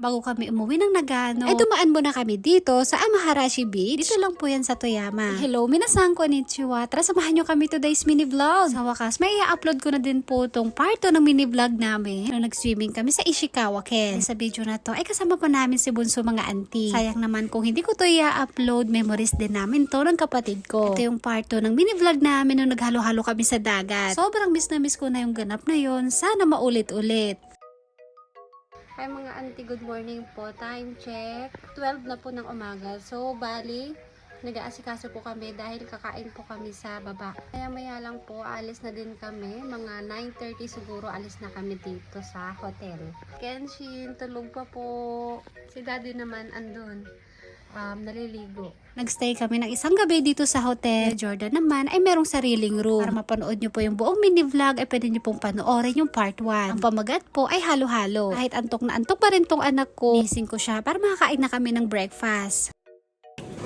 bago kami umuwi ng Nagano, ay dumaan muna kami dito sa Amaharashi Beach. Dito lang po yan sa Toyama. Hello, minasan konnichiwa. Tara, samahan nyo kami today's mini vlog. Sa wakas, may i-upload ko na din po tong part 2 ng mini vlog namin. Nung nag-swimming kami sa Ishikawa Ken. Sa video na to, ay kasama pa namin si Bunso mga auntie. Sayang naman kung hindi ko to i-upload, memories din namin to ng kapatid ko. Ito yung part 2 ng mini vlog namin nung naghalo-halo kami sa dagat. Sobrang miss na miss ko na yung ganap na yon. Sana maulit-ulit. Hi mga auntie, good morning po. Time check. 12 na po ng umaga. So, bali, nag-aasikaso po kami dahil kakain po kami sa baba. Maya lang po, alis na din kami. Mga 9:30 siguro alis na kami dito sa hotel. Kenshin, tulog pa po. Si daddy naman andun. Naliligo. Nagstay kami ng isang gabi dito sa hotel. Jordan naman ay merong sariling room. Para mapanood nyo po yung buong mini vlog ay pwede nyo pong panoorin yung part 1. Ang pamagat po ay halo-halo. Kahit antok na antok pa rin tong anak ko, missing ko siya para makakain na kami ng breakfast.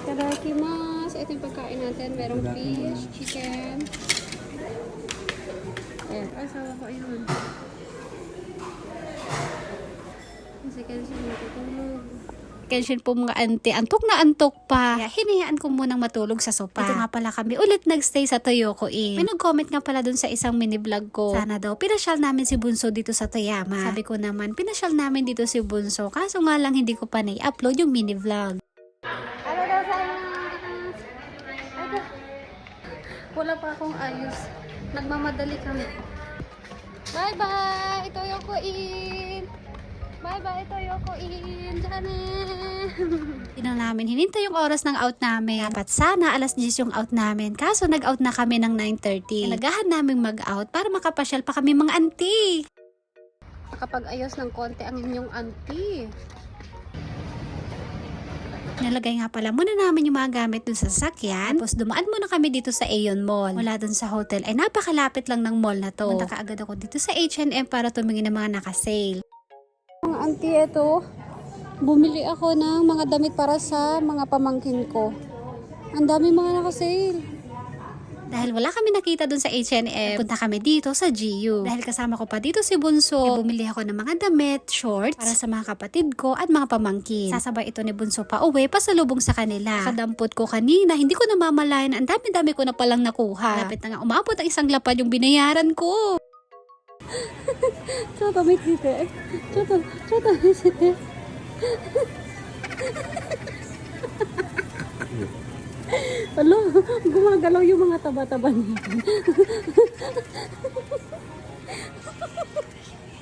Itadakimasu. Ito yung pagkain natin. Merong fish, chicken. Asawa ko yun. Kasi kasi matutulog. Kenshin po mga auntie, antok na antok pa. Kaya hinayaan ko munang matulog sa sopa. Ito nga pala kami ulit nagstay sa Toyoko Inn. May nag-comment nga pala dun sa isang mini vlog ko. Sana daw pinasyal namin si Bunso dito sa Toyama. Sabi ko naman, pinasyal namin dito si Bunso. Kaso nga lang hindi ko pa na-upload yung mini vlog. Ano daw sa wala pa akong ayos. Nagmamadali kami. Bye bye! Toyoko Inn! Bye-bye, Toyoko Inn. Tingnan namin, hinintay yung oras ng out namin. Dapat sana alas 10 yung out namin. Kaso nag-out na kami ng 9:30. Nagahan namin mag-out para makapasyal pa kami mga auntie. Nakapag-ayos ng konti ang inyong auntie. Nalagay nga pala muna namin yung mga gamit dun sa sasakyan. Tapos dumaan muna kami dito sa Aeon Mall. Mula dun sa hotel ay napakalapit lang ng mall na to. Punta kaagad ako dito sa H&M para tumingin ng mga naka-sale. Mga auntie, ito, bumili ako ng mga damit para sa mga pamangkin ko. Ang dami mga naka-sale. Dahil wala kami nakita dun sa H&M, punta kami dito sa GU. Dahil kasama ko pa dito si Bunso, bumili ako ng mga damit, shorts, para sa mga kapatid ko at mga pamangkin. Sasabay ito ni Bunso pa uwi, pasalubong sa kanila. Kadampot ko kanina, hindi ko namamalayan, ang dami-dami ko na palang nakuha. Lapit na nga umabot ang isang lapad yung binayaran ko. ちょっと見てて。ちょっと見せて。Alo, gumagalaw yung mga taba-taba niya.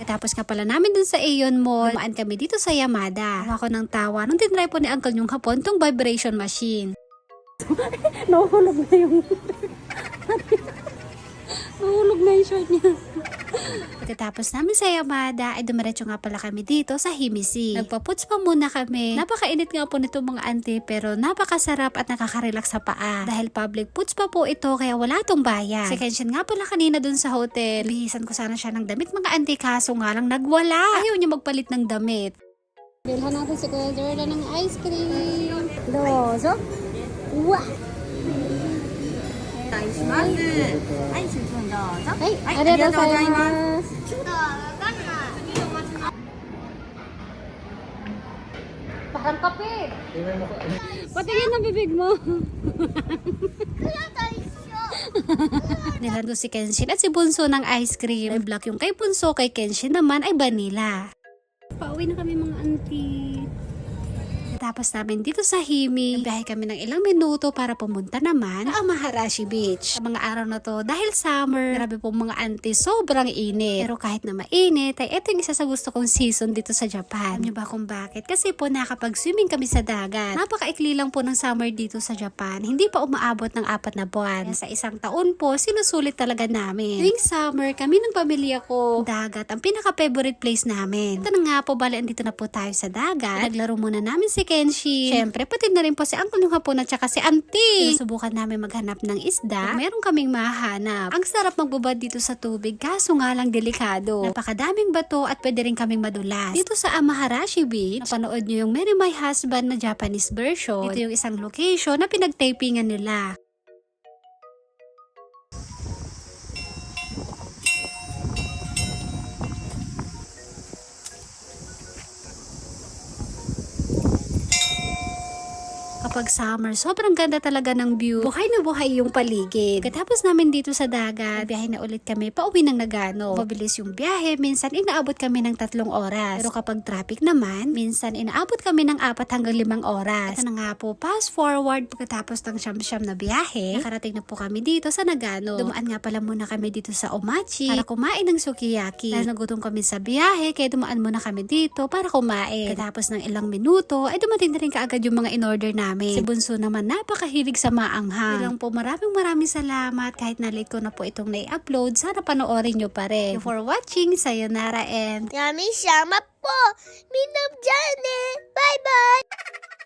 Tapos nga pala namin dun sa Aeon Mall, dumaan kami dito sa Yamada. Ako ng tawa nung tinry po ni Uncle yung hapon tong vibration machine. Nahulog na yung... Nahulog na yung short niya. Pagkatapos namin sa Yamada, ay dumiretso nga pala kami dito sa Himisi. Nagpaputs pa muna kami. Napakainit nga po nito mga auntie, pero napakasarap at nakaka-relax sa paa. Dahil public puts pa po ito, kaya wala tong bayan. Si Kenshin nga pala kanina dun sa hotel. Bihisan ko sana siya ng damit mga auntie, kaso nga lang nagwala. Ayaw niya magpalit ng damit. Bilhan natin si Kuya Jordan ng ice cream. Dozo. Wah! お願いします。はい、スプーンどうぞ。はい、ありがとうございます。Parang kape. Patingin ng bibig mo. Nilando si Kenshin at si Bunso ng ice cream. May black yung kay Bunso, kay Kenshin naman ay vanilla. Pauwi na kami mga auntie. Tapos namin dito sa Himi, nagbiyahe kami ng ilang minuto para pumunta naman sa Amaharashi Beach. Sa mga araw na to, dahil summer, grabe po mga auntie, sobrang init. Pero kahit na mainit, ay ito yung isa sa gusto kong season dito sa Japan. Alam niyo ba kung bakit? Kasi po nakapag-swimming kami sa dagat. Napakaikli lang po ng summer dito sa Japan. Hindi pa umaabot ng 4 na buwan. Kaya sa isang taon po, sinusulit talaga namin. Tuwing summer, kami ng pamilya ko, dagat ang pinaka-favorite place namin. Ito na nga po, bali andito na po tayo sa dagat. Naglaro muna namin si Kenshin. Siyempre, pati na rin po si Uncle yung hapon at saka si Auntie. Sinusubukan namin maghanap ng isda. Meron kaming mahanap. Ang sarap magbubad dito sa tubig, kaso nga lang delikado. Napakadaming bato at pwede rin kaming madulas. Dito sa Amaharashi Beach, napanood nyo yung Marry My Husband na Japanese version. Ito yung isang location na pinagtapingan nila. kapag summer, sobrang ganda talaga ng view. Buhay na buhay yung paligid. Katapos namin dito sa dagat, biyahe na ulit kami pauwi ng Nagano. Mabilis yung biyahe, minsan inaabot kami ng 3 oras. Pero kapag traffic naman, minsan inaabot kami ng 4 hanggang 5 oras. Ito na nga po, fast forward pagkatapos ng siyam-siyam na biyahe, nakarating na po kami dito sa Nagano. Dumaan nga pala muna kami dito sa Omachi para kumain ng sukiyaki. Dahil nagutom kami sa biyahe, kaya dumaan muna kami dito para kumain. Katapos ng ilang minuto, ay dumating na rin kaagad yung mga in-order namin. Si Bunso naman napakahilig sa maanghang. Bilang po maraming salamat kahit na late ko na po itong na-upload. Sana panoorin nyo pa rin. Thank you for watching. Sayonara and Yummy, sama po. Minam dyan eh. Bye-bye.